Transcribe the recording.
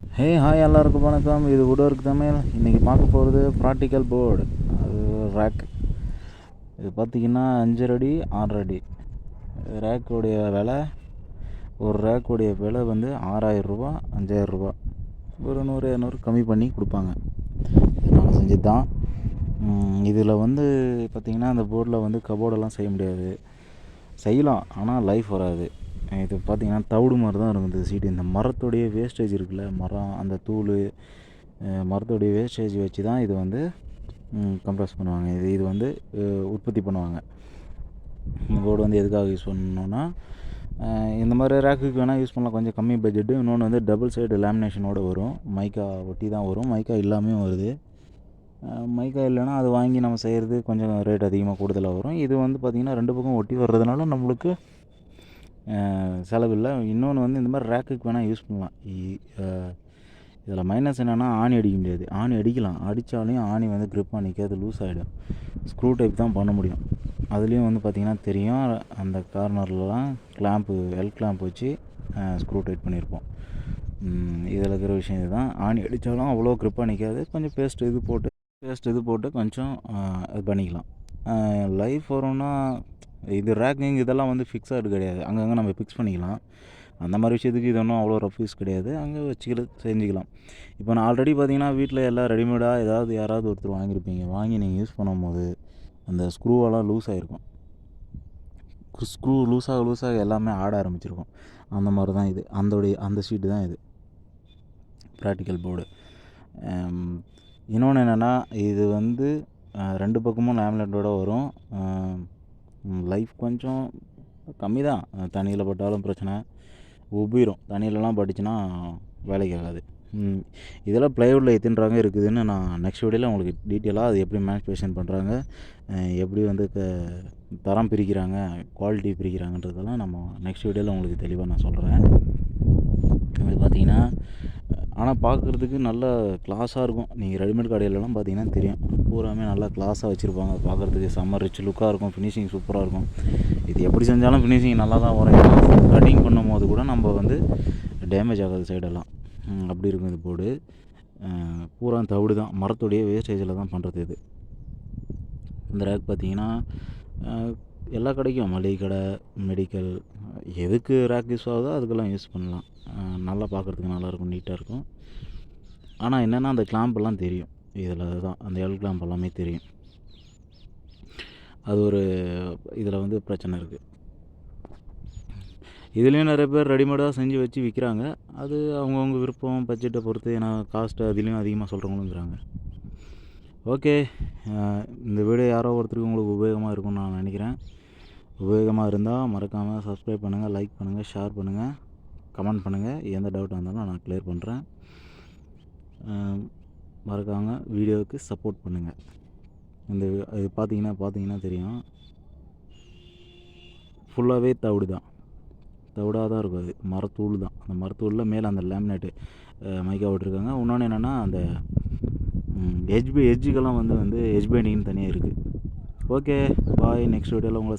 Hi எல்லாருக்கும் வணக்கம். இது வுட்வொர்க் தமிழ். இன்றைக்கி பார்க்க போகிறது ப்ராக்டிக்கல் போர்டு. அது ரேக். இது பார்த்திங்கன்னா 5 அடி 6 அடி ரேக்குடைய விலை. ஒரு ரேக்குடைய விலை வந்து 6000 ரூபா 5000 ரூபா, ஒரு 100-200 கம்மி பண்ணி கொடுப்பாங்க. நான் செஞ்சது தான். இதில் வந்து பார்த்திங்கன்னா அந்த போர்டில் வந்து கபோர்டெல்லாம் செய்ய முடியாது. செய்யலாம், ஆனால் லைஃப் வராது. இது பார்த்திங்கன்னா தவிடு மாதிரி தான் இருக்கும் இந்த சீட்டு. இந்த மரத்துடைய வேஸ்டேஜ் இருக்குல்ல, மரம் அந்த தூள், மரத்துடைய வேஸ்டேஜ் வச்சு தான் இது வந்து கம்ப்ரஸ் பண்ணுவாங்க. இது வந்து உற்பத்தி பண்ணுவாங்க. இந்த போர்டு வந்து எதுக்காக யூஸ் பண்ணணுன்னா, இந்த மாதிரி ரேக்குக்கு வேணால் யூஸ் பண்ணலாம், கொஞ்சம் கம்மி பட்ஜெட்டு. இன்னொன்று வந்து டபுள் சைடு லேமினேஷனோடு வரும், மைக்கா ஒட்டி தான் வரும், மைக்கா இல்லாமல் வருது. மைக்கா இல்லைன்னா அது வாங்கி நம்ம செய்கிறது கொஞ்சம் ரேட் அதிகமாக கூடுதலாக வரும். இது வந்து பார்த்திங்கன்னா 2 பக்கம் ஒட்டி வர்றதுனால நம்மளுக்கு செலவில்லை. இன்னொன்று வந்து இந்த மாதிரி ரேக்குக்கு வேணால் யூஸ் பண்ணலாம். இதில் மைனஸ் என்னென்னா ஆணி அடிக்க முடியாது. ஆணி அடிக்கலாம், அடித்தாலையும் ஆணி வந்து க்ரிப்பாக நிற்காது, லூஸ் ஆகிடும். ஸ்க்ரூ டைப் தான் பண்ண முடியும். அதுலேயும் வந்து பார்த்திங்கன்னா தெரியும், அந்த கார்னர்லாம் எல் கிளாம்ப் வச்சு ஸ்க்ரூ டைட் பண்ணியிருப்போம். இதில் இருக்கிற விஷயம் இதுதான். ஆணி அடித்தாலும் அவ்வளோ க்ரிப்பாக நிற்காது. கொஞ்சம் பேஸ்ட் இது போட்டு கொஞ்சம் இது பண்ணிக்கலாம். லைஃப் வரும்னா இது ரேக்கிங் இதெல்லாம் வந்து ஃபிக்ஸாக கிடையாது, அங்கங்கே நம்ம ஃபிக்ஸ் பண்ணிக்கலாம். அந்த மாதிரி விஷயத்துக்கு இது ஒன்றும் அவ்வளோ ரஃப் யூஸ் கிடையாது, அங்கே செஞ்சுக்கலாம். இப்போ நான் ஆல்ரெடி பார்த்திங்கன்னா வீட்டில் எல்லாம் ரெடிமேடாக யாராவது ஒருத்தர் வாங்கியிருப்பீங்க. வாங்கி நீங்கள் யூஸ் பண்ணும்போது அந்த ஸ்க்ரூவெல்லாம் லூஸ் ஆகிருக்கும். ஸ்க்ரூ லூஸாக எல்லாமே ஆட ஆரம்பிச்சிருக்கும். அந்த மாதிரி தான் இது. அந்த ஷீட்டு தான் இது ப்ராக்டிக்கல் போர்டு. இன்னொன்று என்னென்னா, இது வந்து 2 பக்கமும் லேமினேட்டோடு வரும். லைஃப் கொஞ்சம் கம்மி தான். தண்ணியில் பட்டாலும் பிரச்சனை, உபிரும். தண்ணியிலலாம் பட்டுச்சுன்னா வேலைக்கு ஆகாது. இதெல்லாம் ப்ளைவுட்டில் எத்தனை ரகம் இருக்குதுன்னு நான் நெக்ஸ்ட் வீடியோவில் உங்களுக்கு டீட்டெயிலாக அது எப்படி மேனுஃபேக்சர் பண்ணுறாங்க, எப்படி வந்து தரம் பிரிக்கிறாங்க, குவாலிட்டி பிரிக்கிறாங்கன்றதெல்லாம் நம்ம நெக்ஸ்ட் வீடியோவில் உங்களுக்கு தெளிவாக நான் சொல்கிறேன். இது பார்த்திங்கன்னா ஆனால் பார்க்குறதுக்கு நல்ல கிளாஸாக இருக்கும். நீங்கள் ரெடிமேட் கடையிலலாம் பார்த்திங்கன்னா தெரியும், பூராமே நல்லா கிளாஸாக வச்சுருப்பாங்க. பார்க்குறதுக்கு செம்ம ரிச் லுக்காக இருக்கும், ஃபினிஷிங் சூப்பராக இருக்கும். இது எப்படி செஞ்சாலும் ஃபினிஷிங் நல்லா தான் வரும். கட்டிங் பண்ணும் போது கூட நம்ம வந்து டேமேஜ் ஆகாது சைடெல்லாம். அப்படி இருக்கும் இது போர்டு. பூரா தவிடு தான், மரத்துடைய வேஸ்டேஜில் தான் பண்ணுறது இது. இந்த ரேக் பார்த்திங்கன்னா எல்லா கடைக்கும், மளிகை கடை, மெடிக்கல், எதுக்கு ரேக் யூஸ் ஆகுதோ அதுக்கெல்லாம் யூஸ் பண்ணலாம். நல்லா பார்க்குறதுக்கு நல்லாயிருக்கும், நீட்டாக இருக்கும். ஆனால் என்னென்னா அந்த கிளாம்பெல்லாம் தெரியும். இதில் தான் அந்த எல் கிளாம்ப் எல்லாமே தெரியும். அது ஒரு இதில் வந்து பிரச்சனை இருக்குது. இதுலேயும் நிறைய பேர் ரெடிமேடாக செஞ்சு வச்சு விற்கிறாங்க. அது அவங்கவுங்க விருப்பம், பட்ஜெட்டை பொறுத்து. ஏன்னா காஸ்ட்டு அதுலேயும் அதிகமாக சொல்கிறவங்களும் இருக்கிறாங்க. ஓகே, இந்த வீடியோ யாரோ ஒருத்தருக்கு உங்களுக்கு உபயோகமாக இருக்கும்னு நான் நினைக்கிறேன். உபயோகமாக இருந்தால் மறக்காமல் சப்ஸ்கிரைப் பண்ணுங்கள், லைக் பண்ணுங்கள், ஷேர் பண்ணுங்கள், கமெண்ட் பண்ணுங்கள். எந்த டவுட்டாக இருந்தாலும் நான் கிளியர் பண்ணுறேன். மறக்காமல் வீடியோவுக்கு சப்போர்ட் பண்ணுங்கள். இது பார்த்தீங்கன்னா தெரியும், ஃபுல்லாகவே தவிடாக தான் இருக்கும். அது மரத்தூள் தான். அந்த மரத்தூளில் மேலே அந்த லேமினேட்டு மைக்கா விட்டுருக்காங்க. இன்னொன்று என்னென்னா, அந்த எட்ஜுக்கெல்லாம் வந்து எட்ஜ் பெயிண்டிங்னு தனியாக இருக்குது. ஓகே, பாய். நெக்ஸ்ட் வீடியோவில் உங்களை